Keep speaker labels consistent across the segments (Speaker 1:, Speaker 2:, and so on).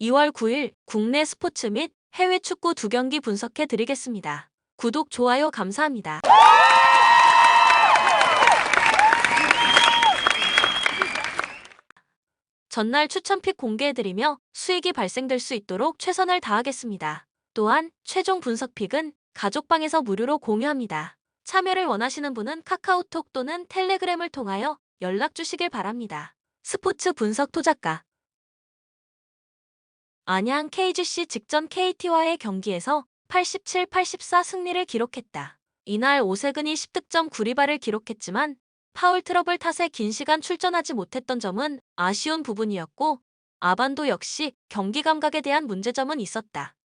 Speaker 1: 2월 9일 국내 스포츠 및 해외 축구 2경기 분석해 드리겠습니다. 구독, 좋아요 감사합니다. 전날 추천픽 공개해드리며 수익이 발생될 수 있도록 최선을 다하겠습니다. 또한 최종 분석픽은 가족방에서 무료로 공유합니다. 참여를 원하시는 분은 카카오톡 또는 텔레그램을 통하여 연락 주시길 바랍니다. 스포츠 분석 토작가 안양 KGC 직전 KT와의 경기에서 87-84 승리를 기록했다. 이날 오세근이 10득점 9리바를 기록했지만 파울 트러블 탓에 긴 시간 출전하지 못했던 점은 아쉬운 부분이었고 아반도 역시 경기 감각에 대한 문제점은 있었다.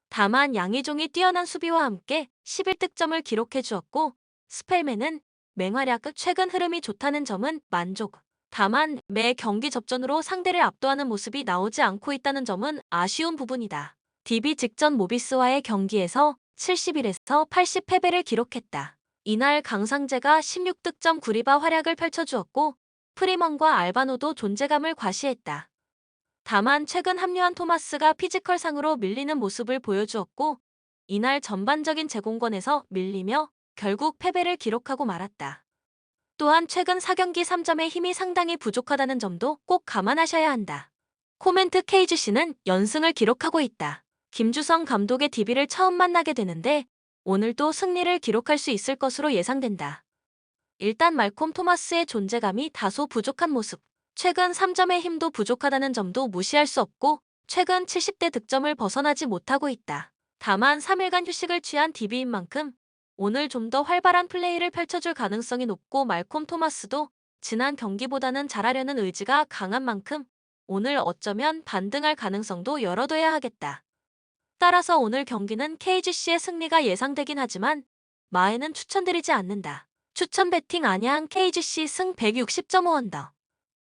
Speaker 1: 다만 양희종이 뛰어난 수비와 함께 11득점을 기록해 주었고 스펠맨은 맹활약 최근 흐름이 좋다는 점은 만족. 다만 매 경기 접전으로 상대를 압도하는 모습이 나오지 않고 있다는 점은 아쉬운 부분이다. DB 직전 모비스와의 경기에서 71에서 80 패배를 기록했다. 이날 강상재가 16득점 9리바 활약을 펼쳐주었고 프리먼과 알바노도 존재감을 과시했다. 다만 최근 합류한 토마스가 피지컬상으로 밀리는 모습을 보여주었고 이날 전반적인 제공권에서 밀리며 결국 패배를 기록하고 말았다. 또한 최근 4경기 3점의 힘이 상당히 부족하다는 점도 꼭 감안하셔야 한다. 코멘트 KGC는 연승을 기록하고 있다. 김주성 감독의 DB를 처음 만나게 되는데 오늘도 승리를 기록할 수 있을 것으로 예상된다. 일단 말콤 토마스의 존재감이 다소 부족한 모습, 최근 3점의 힘도 부족하다는 점도 무시할 수 없고 최근 70대 득점을 벗어나지 못하고 있다. 다만 3일간 휴식을 취한 DB인 만큼 오늘 좀 더 활발한 플레이를 펼쳐줄 가능성이 높고 말콤 토마스도 지난 경기보다는 잘하려는 의지가 강한 만큼 오늘 어쩌면 반등할 가능성도 열어둬야 하겠다. 따라서 오늘 경기는 KGC의 승리가 예상되긴 하지만 마에는 추천드리지 않는다. 추천 배팅 안양 KGC 승 160.5 언더.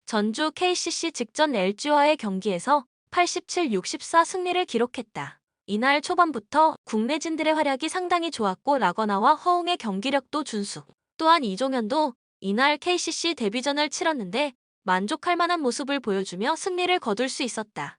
Speaker 1: 전주 KCC 직전 LG와의 경기에서 87-64 승리를 기록했다. 이날 초반부터 국내진들의 활약이 상당히 좋았고 라거나와 허웅의 경기력도 준수. 또한 이종현도 이날 KCC 데뷔전을 치렀는데 만족할 만한 모습을 보여주며 승리를 거둘 수 있었다.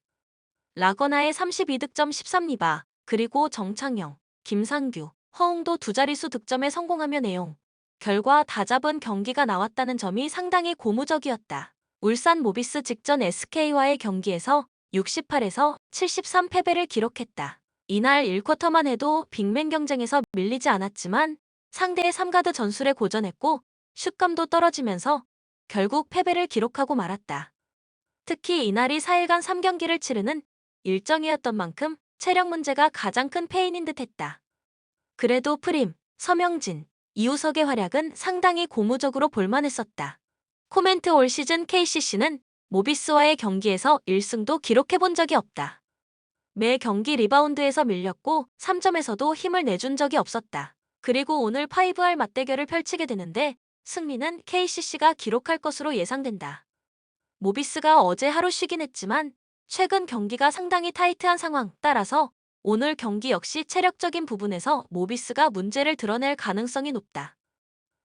Speaker 1: 라거나의 32득점 13리바, 그리고 정창영, 김상규, 허웅도 두 자릿수 득점에 성공하며 내용. 결과 다 잡은 경기가 나왔다는 점이 상당히 고무적이었다. 울산 모비스 직전 SK와의 경기에서 68에서 73 패배를 기록했다. 이날 1쿼터만 해도 빅맨 경쟁에서 밀리지 않았지만 상대의 3가드 전술에 고전했고 슛감도 떨어지면서 결국 패배를 기록하고 말았다. 특히 이날이 4일간 3경기를 치르는 일정이었던 만큼 체력 문제가 가장 큰 패인인 듯했다. 그래도 프림, 서명진, 이우석의 활약은 상당히 고무적으로 볼만했었다. 코멘트 올 시즌 KCC는 모비스와의 경기에서 1승도 기록해본 적이 없다. 매 경기 리바운드에서 밀렸고 3점에서도 힘을 내준 적이 없었다. 그리고 오늘 5R 맞대결을 펼치게 되는데 승리는 KCC가 기록할 것으로 예상된다. 모비스가 어제 하루 쉬긴 했지만 최근 경기가 상당히 타이트한 상황 따라서 오늘 경기 역시 체력적인 부분에서 모비스가 문제를 드러낼 가능성이 높다.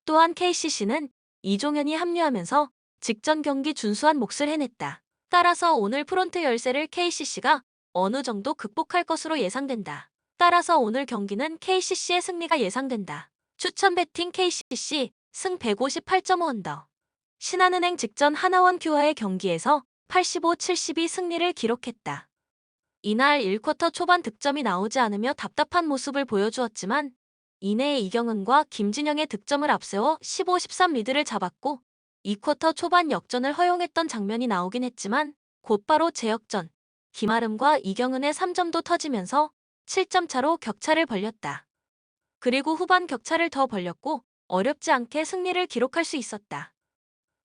Speaker 1: 또한 KCC는 이종현이 합류하면서 직전 경기 준수한 몫을 해냈다. 따라서 오늘 프론트 열세를 KCC가 어느 정도 극복할 것으로 예상된다. 따라서 오늘 경기는 KCC의 승리가 예상된다. 추천 배팅 KCC 승 158.5 언더. 신한은행 직전 하나원큐와의 경기에서 85-72 승리를 기록했다. 이날 1쿼터 초반 득점이 나오지 않으며 답답한 모습을 보여주었지만 이내 이경은과 김진영의 득점을 앞세워 15-13 리드를 잡았고 2쿼터 초반 역전을 허용했던 장면이 나오긴 했지만 곧바로 재역전, 김아름과 이경은의 3점도 터지면서 7점 차로 격차를 벌렸다. 그리고 후반 격차를 더 벌렸고 어렵지 않게 승리를 기록할 수 있었다.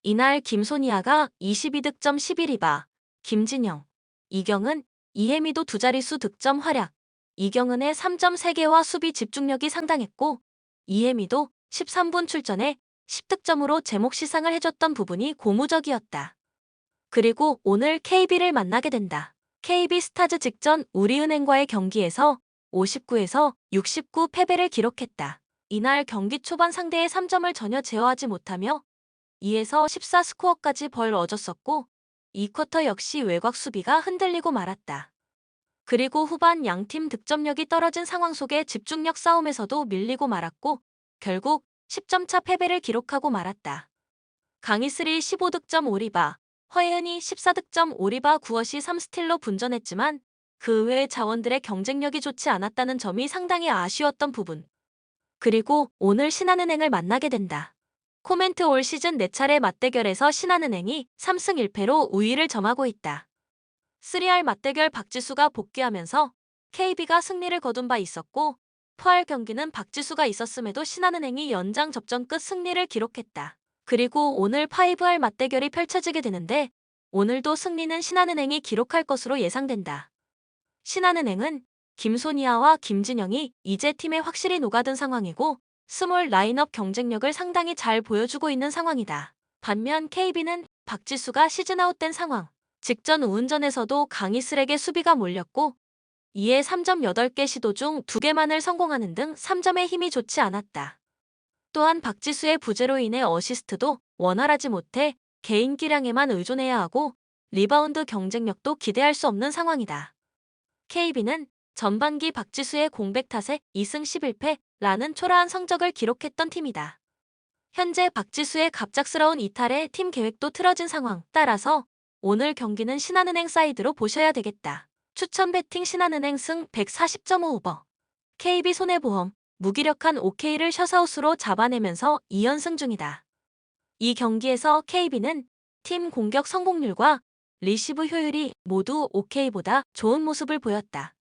Speaker 1: 이날 김소니아가 22득점 11리바, 김진영, 이경은, 이혜미도 두 자릿수 득점 활약. 이경은의 3점 3개와 수비 집중력이 상당했고 이혜미도 13분 출전에 10득점으로 제목 시상을 해줬던 부분이 고무적이었다. 그리고 오늘 KB를 만나게 된다. KB 스타즈 직전 우리은행과의 경기에서 59에서 69 패배를 기록했다. 이날 경기 초반 상대의 3점을 전혀 제어하지 못하며 2에서 14 스코어까지 벌 얻었었고 2쿼터 역시 외곽 수비가 흔들리고 말았다. 그리고 후반 양팀 득점력이 떨어진 상황 속에 집중력 싸움에서도 밀리고 말았고 결국 10점 차 패배를 기록하고 말았다. 강희슬이 15득점 5리바, 허예은이 14득점 5리바 9어시 3스틸로 분전했지만 그 외의 자원들의 경쟁력이 좋지 않았다는 점이 상당히 아쉬웠던 부분. 그리고 오늘 신한은행을 만나게 된다. 코멘트 올 시즌 4차례 맞대결에서 신한은행이 3승 1패로 우위를 점하고 있다. 3R 맞대결 박지수가 복귀하면서 KB가 승리를 거둔 바 있었고 포할 경기는 박지수가 있었음에도 신한은행이 연장 접전 끝 승리를 기록했다. 그리고 오늘 5R 맞대결이 펼쳐지게 되는데 오늘도 승리는 신한은행이 기록할 것으로 예상된다. 신한은행은 김소니아와 김진영이 이제 팀에 확실히 녹아든 상황이고 스몰 라인업 경쟁력을 상당히 잘 보여주고 있는 상황이다. 반면 KB는 박지수가 시즌아웃된 상황. 직전 우운전에서도 강희슬에게 수비가 몰렸고 이에 3점 8개 시도 중 2개만을 성공하는 등 3점의 힘이 좋지 않았다. 또한 박지수의 부재로 인해 어시스트도 원활하지 못해 개인 기량에만 의존해야 하고 리바운드 경쟁력도 기대할 수 없는 상황이다. KB는 전반기 박지수의 공백 탓에 2승 11패라는 초라한 성적을 기록했던 팀이다. 현재 박지수의 갑작스러운 이탈에 팀 계획도 틀어진 상황 따라서 오늘 경기는 신한은행 사이드로 보셔야 되겠다. 추천 배팅 신한은행 승 140.5 오버. KB 손해보험 무기력한 OK를 셧아웃으로 잡아내면서 2연승 중이다. 이 경기에서 KB는 팀 공격 성공률과 리시브 효율이 모두 OK보다 좋은 모습을 보였다.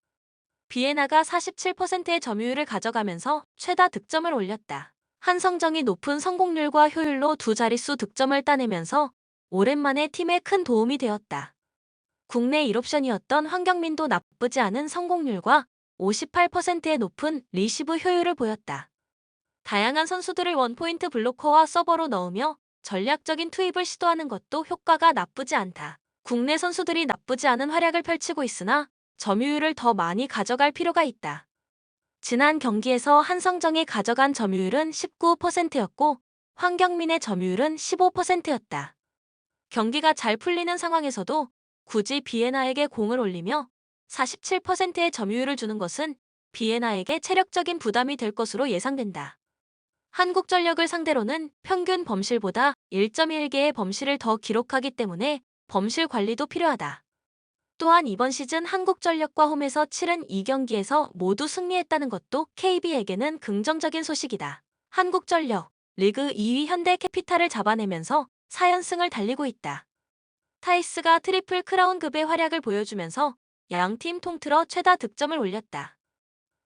Speaker 1: 비에나가 47%의 점유율을 가져가면서 최다 득점을 올렸다. 한성정이 높은 성공률과 효율로 두 자릿수 득점을 따내면서 오랜만에 팀에 큰 도움이 되었다. 국내 1옵션이었던 황경민도 나쁘지 않은 성공률과 58%의 높은 리시브 효율을 보였다. 다양한 선수들을 원포인트 블로커와 서버로 넣으며 전략적인 투입을 시도하는 것도 효과가 나쁘지 않다. 국내 선수들이 나쁘지 않은 활약을 펼치고 있으나 점유율을 더 많이 가져갈 필요가 있다. 지난 경기에서 한성정이 가져간 점유율은 19%였고 황경민의 점유율은 15%였다. 경기가 잘 풀리는 상황에서도 굳이 비에나에게 공을 올리며 47%의 점유율을 주는 것은 비에나에게 체력적인 부담이 될 것으로 예상된다. 한국전력을 상대로는 평균 범실보다 1.1개의 범실을 더 기록하기 때문에 범실 관리도 필요하다. 또한 이번 시즌 한국전력과 홈에서 치른 2경기에서 모두 승리했다는 것도 KB에게는 긍정적인 소식이다. 한국전력, 리그 2위 현대캐피탈을 잡아내면서 4연승을 달리고 있다. 타이스가 트리플 크라운급의 활약을 보여주면서 양팀 통틀어 최다 득점을 올렸다.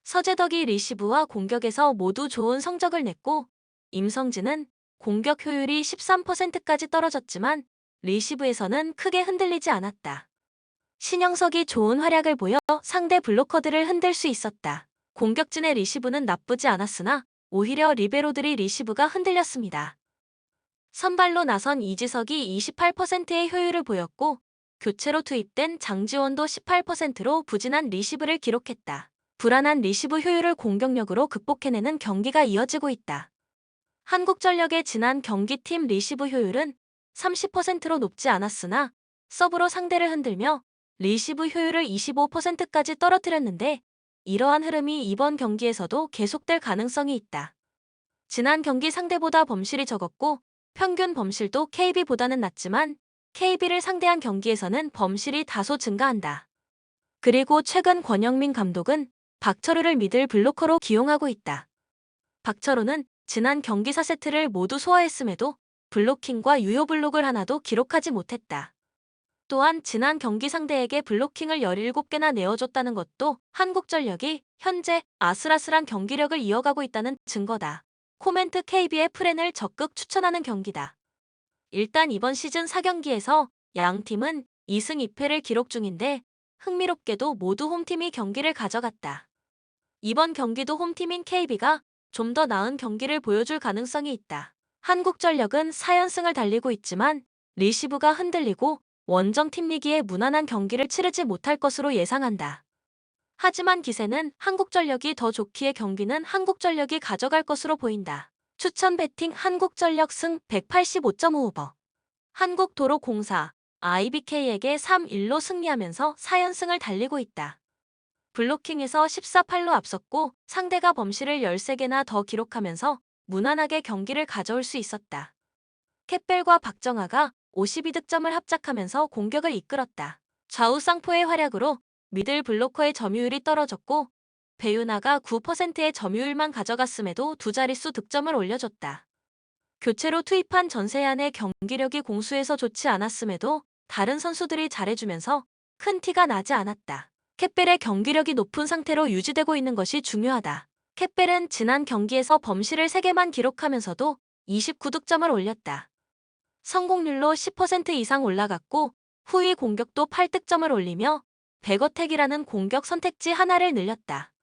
Speaker 1: 서재덕이 리시브와 공격에서 모두 좋은 성적을 냈고 임성진은 공격 효율이 13%까지 떨어졌지만 리시브에서는 크게 흔들리지 않았다. 신영석이 좋은 활약을 보여 상대 블로커들을 흔들 수 있었다. 공격진의 리시브는 나쁘지 않았으나 오히려 리베로들이 리시브가 흔들렸습니다. 선발로 나선 이지석이 28%의 효율을 보였고 교체로 투입된 장지원도 18%로 부진한 리시브를 기록했다. 불안한 리시브 효율을 공격력으로 극복해내는 경기가 이어지고 있다. 한국전력의 지난 경기팀 리시브 효율은 30%로 높지 않았으나 서브로 상대를 흔들며 리시브 효율을 25%까지 떨어뜨렸는데 이러한 흐름이 이번 경기에서도 계속될 가능성이 있다. 지난 경기 상대보다 범실이 적었고 평균 범실도 KB보다는 낮지만 KB를 상대한 경기에서는 범실이 다소 증가한다. 그리고 최근 권영민 감독은 박철우를 미들 블로커로 기용하고 있다. 박철우는 지난 경기 4세트를 모두 소화했음에도 블로킹과 유효 블록을 하나도 기록하지 못했다. 또한 지난 경기 상대에게 블로킹을 17개나 내어줬다는 것도 한국전력이 현재 아슬아슬한 경기력을 이어가고 있다는 증거다. 코멘트 KB의 프렌을 적극 추천하는 경기다. 일단 이번 시즌 4경기에서 양팀은 2승 2패를 기록 중인데 흥미롭게도 모두 홈팀이 경기를 가져갔다. 이번 경기도 홈팀인 KB가 좀 더 나은 경기를 보여줄 가능성이 있다. 한국전력은 4연승을 달리고 있지만 리시브가 흔들리고 원정팀 리기에 무난한 경기를 치르지 못할 것으로 예상한다. 하지만 기세는 한국전력이 더 좋기에 경기는 한국전력이 가져갈 것으로 보인다. 추천 배팅 한국전력 승 185.5 오버. 한국도로공사 IBK에게 3-1로 승리하면서 4연승을 달리고 있다. 블로킹에서 14-8로 앞섰고 상대가 범실을 13개나 더 기록하면서 무난하게 경기를 가져올 수 있었다. 캣벨과 박정아가 52득점을 합작하면서 공격을 이끌었다. 좌우 쌍포의 활약으로 미들 블로커의 점유율이 떨어졌고 배유나가 9%의 점유율만 가져갔음에도 두 자릿수 득점을 올려줬다. 교체로 투입한 전세한의 경기력이 공수에서 좋지 않았음에도 다른 선수들이 잘해주면서 큰 티가 나지 않았다. 캣벨의 경기력이 높은 상태로 유지되고 있는 것이 중요하다. 캣벨은 지난 경기에서 범실을 3개만 기록하면서도 29득점을 올렸다. 성공률로 10% 이상 올라갔고 후위 공격도 8득점을 올리며 백어택이라는 공격 선택지 하나를 늘렸다.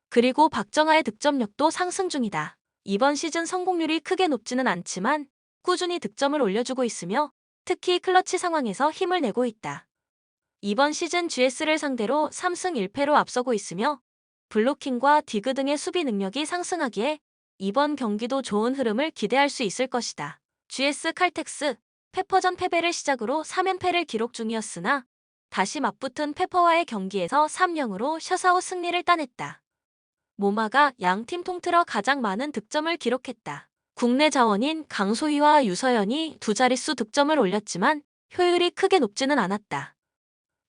Speaker 1: 그리고 박정아의 득점력도 상승 중이다. 이번 시즌 성공률이 크게 높지는 않지만 꾸준히 득점을 올려주고 있으며 특히 클러치 상황에서 힘을 내고 있다. 이번 시즌 GS를 상대로 3승 1패로 앞서고 있으며 블로킹과 디그 등의 수비 능력이 상승하기에 이번 경기도 좋은 흐름을 기대할 수 있을 것이다. GS 칼텍스, 페퍼전 패배를 시작으로 3연패를 기록 중이었으나 다시 맞붙은 페퍼와의 경기에서 3-0으로 셔사웃 승리를 따냈다. 모마가 양팀 통틀어 가장 많은 득점을 기록했다. 국내 자원인 강소희와 유서연이 두 자릿수 득점을 올렸지만 효율이 크게 높지는 않았다.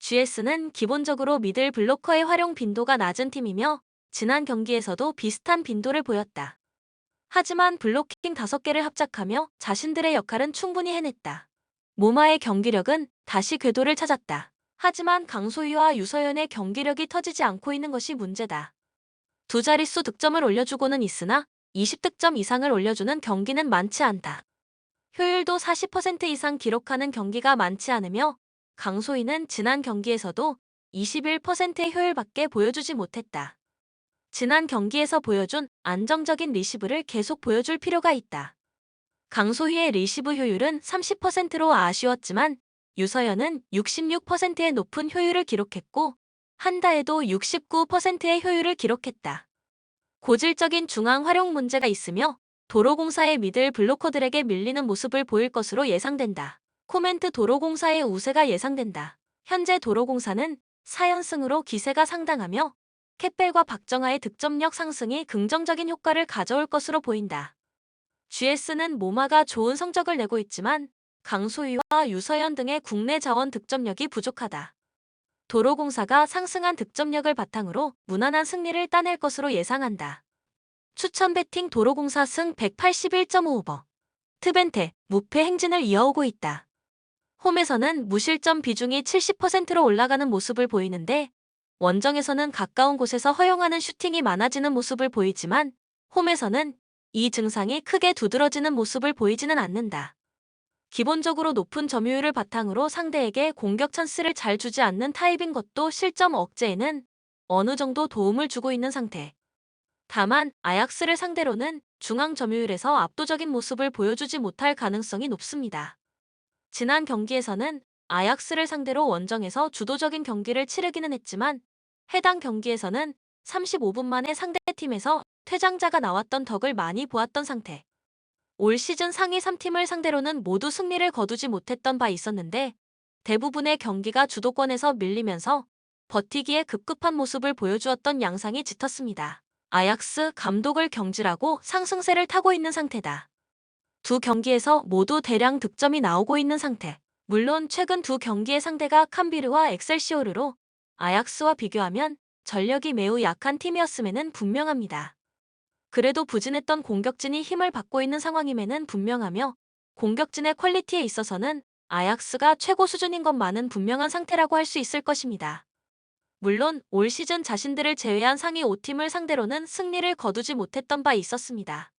Speaker 1: GS는 기본적으로 미들 블로커의 활용 빈도가 낮은 팀이며 지난 경기에서도 비슷한 빈도를 보였다. 하지만 블로킹 5개를 합작하며 자신들의 역할은 충분히 해냈다. 모마의 경기력은 다시 궤도를 찾았다. 하지만 강소희와 유서연의 경기력이 터지지 않고 있는 것이 문제다. 두 자릿수 득점을 올려주고는 있으나 20득점 이상을 올려주는 경기는 많지 않다. 효율도 40% 이상 기록하는 경기가 많지 않으며 강소희는 지난 경기에서도 21%의 효율밖에 보여주지 못했다. 지난 경기에서 보여준 안정적인 리시브를 계속 보여줄 필요가 있다. 강소희의 리시브 효율은 30%로 아쉬웠지만 유서연은 66%의 높은 효율을 기록했고 한다에도 69%의 효율을 기록했다. 고질적인 중앙 활용 문제가 있으며 도로공사의 미들 블로커들에게 밀리는 모습을 보일 것으로 예상된다. 코멘트 도로공사의 우세가 예상된다. 현재 도로공사는 4연승으로 기세가 상당하며 캣벨과 박정아의 득점력 상승이 긍정적인 효과를 가져올 것으로 보인다. GS는 모마가 좋은 성적을 내고 있지만 강소희와 유서연 등의 국내 자원 득점력이 부족하다. 도로공사가 상승한 득점력을 바탕으로 무난한 승리를 따낼 것으로 예상한다. 추천 배팅 도로공사 승 181.5오버. 트벤테, 무패 행진을 이어오고 있다. 홈에서는 무실점 비중이 70%로 올라가는 모습을 보이는데 원정에서는 가까운 곳에서 허용하는 슈팅이 많아지는 모습을 보이지만 홈에서는 이 증상이 크게 두드러지는 모습을 보이지는 않는다. 기본적으로 높은 점유율을 바탕으로 상대에게 공격 찬스를 잘 주지 않는 타입인 것도 실점 억제에는 어느 정도 도움을 주고 있는 상태. 다만 아약스를 상대로는 중앙 점유율에서 압도적인 모습을 보여주지 못할 가능성이 높습니다. 지난 경기에서는 아약스를 상대로 원정에서 주도적인 경기를 치르기는 했지만 해당 경기에서는 35분 만에 상대팀에서 퇴장자가 나왔던 덕을 많이 보았던 상태. 올 시즌 상위 3팀을 상대로는 모두 승리를 거두지 못했던 바 있었는데 대부분의 경기가 주도권에서 밀리면서 버티기에 급급한 모습을 보여주었던 양상이 짙었습니다. 아약스 감독을 경질하고 상승세를 타고 있는 상태다. 두 경기에서 모두 대량 득점이 나오고 있는 상태. 물론 최근 두 경기의 상대가 캄비르와 엑셀시오르로 아약스와 비교하면 전력이 매우 약한 팀이었음에는 분명합니다. 그래도 부진했던 공격진이 힘을 받고 있는 상황임에는 분명하며 공격진의 퀄리티에 있어서는 아약스가 최고 수준인 것만은 분명한 상태라고 할 수 있을 것입니다. 물론 올 시즌 자신들을 제외한 상위 5팀을 상대로는 승리를 거두지 못했던 바 있었습니다.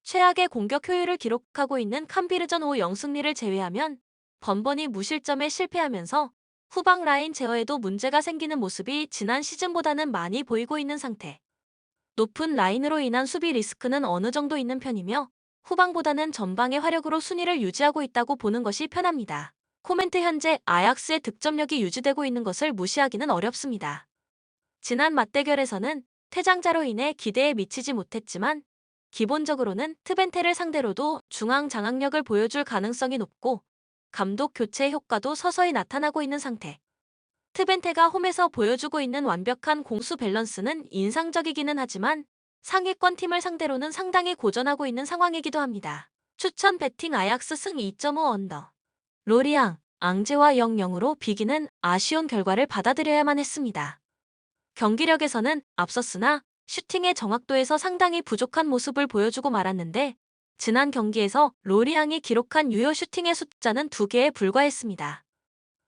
Speaker 1: 최악의 공격 효율을 기록하고 있는 캄비르전 5영 승리를 제외하면 번번이 무실점에 실패하면서 후방 라인 제어에도 문제가 생기는 모습이 지난 시즌보다는 많이 보이고 있는 상태. 높은 라인으로 인한 수비 리스크는 어느 정도 있는 편이며 후방보다는 전방의 화력으로 순위를 유지하고 있다고 보는 것이 편합니다. 코멘트 현재 아약스의 득점력이 유지되고 있는 것을 무시하기는 어렵습니다. 지난 맞대결에서는 퇴장자로 인해 기대에 미치지 못했지만 기본적으로는 트벤테를 상대로도 중앙 장악력을 보여줄 가능성이 높고 감독 교체 효과도 서서히 나타나고 있는 상태. 트벤테가 홈에서 보여주고 있는 완벽한 공수 밸런스는 인상적이기는 하지만 상위권 팀을 상대로는 상당히 고전하고 있는 상황이기도 합니다. 추천 배팅 아약스 승 2.5 언더. 로리앙, 앙제와 0-0으로 비기는 아쉬운 결과를 받아들여야만 했습니다. 경기력에서는 앞섰으나 슈팅의 정확도에서 상당히 부족한 모습을 보여주고 말았는데 지난 경기에서 로리앙이 기록한 유효 슈팅의 숫자는 2개에 불과했습니다.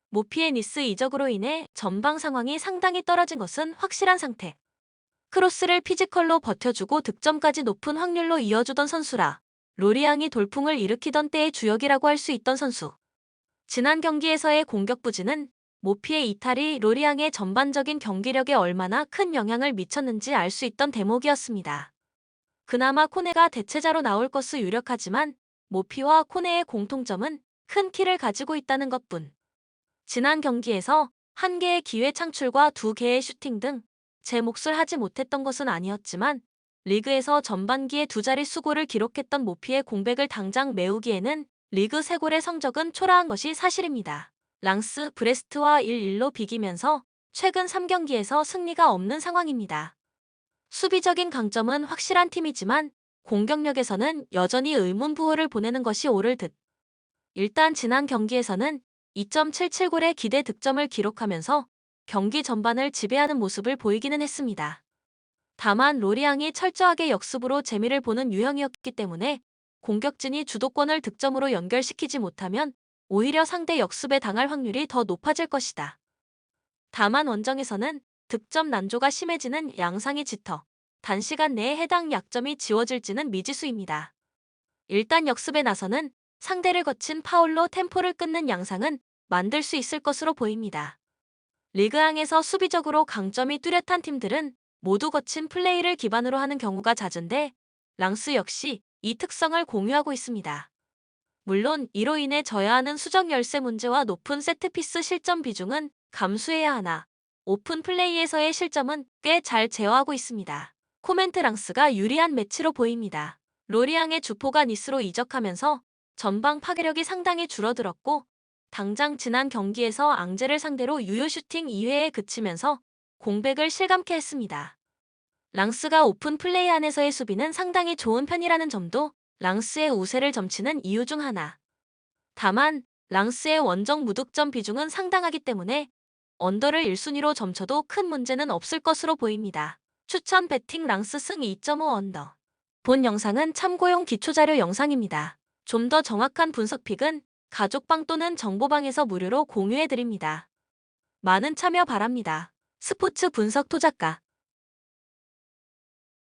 Speaker 1: 모피의 니스 이적으로 인해 전방 상황이 상당히 떨어진 것은 확실한 상태. 크로스를 피지컬로 버텨주고 득점까지 높은 확률로 이어주던 선수라 로리앙이 돌풍을 일으키던 때의 주역이라고 할 수 있던 선수. 지난 경기에서의 공격 부진은 모피의 이탈이 로리앙의 전반적인 경기력에 얼마나 큰 영향을 미쳤는지 알 수 있던 대목이었습니다. 그나마 코네가 대체자로 나올 것은 유력하지만 모피와 코네의 공통점은 큰 키를 가지고 있다는 것뿐. 지난 경기에서 1개의 기회 창출과 2개의 슈팅 등 제 몫을 하지 못했던 것은 아니었지만 리그에서 전반기에 2자릿수 골을 기록했던 모피의 공백을 당장 메우기에는 리그 3골의 성적은 초라한 것이 사실입니다. 랑스 브레스트와 1-1로 비기면서 최근 3경기에서 승리가 없는 상황입니다. 수비적인 강점은 확실한 팀이지만 공격력에서는 여전히 의문부호를 보내는 것이 옳을 듯. 일단 지난 경기에서는 2.77골의 기대 득점을 기록하면서 경기 전반을 지배하는 모습을 보이기는 했습니다. 다만 로리앙이 철저하게 역습으로 재미를 보는 유형이었기 때문에 공격진이 주도권을 득점으로 연결시키지 못하면 오히려 상대 역습에 당할 확률이 더 높아질 것이다. 다만 원정에서는 득점 난조가 심해지는 양상이 짙어 단시간 내에 해당 약점이 지워질지는 미지수입니다. 일단 역습에 나서는 상대를 거친 파울로 템포를 끊는 양상은 만들 수 있을 것으로 보입니다. 리그앙에서 수비적으로 강점이 뚜렷한 팀들은 모두 거친 플레이를 기반으로 하는 경우가 잦은데 랑스 역시 이 특성을 공유하고 있습니다. 물론 이로 인해 져야 하는 수적 열세 문제와 높은 세트피스 실점 비중은 감수해야 하나 오픈 플레이에서의 실점은 꽤 잘 제어하고 있습니다. 코멘트 랑스가 유리한 매치로 보입니다. 로리앙의 주포가 니스로 이적하면서 전방 파괴력이 상당히 줄어들었고 당장 지난 경기에서 앙제를 상대로 유효 슈팅 2회에 그치면서 공백을 실감케 했습니다. 랑스가 오픈 플레이 안에서의 수비는 상당히 좋은 편이라는 점도 랑스의 우세를 점치는 이유 중 하나. 다만 랑스의 원정 무득점 비중은 상당하기 때문에 언더를 1순위로 점쳐도 큰 문제는 없을 것으로 보입니다. 추천 배팅 랑스 승 2.5 언더. 본 영상은 참고용 기초자료 영상입니다. 좀 더 정확한 분석 픽은 가족방 또는 정보방에서 무료로 공유해드립니다. 많은 참여 바랍니다. 스포츠 분석 토작가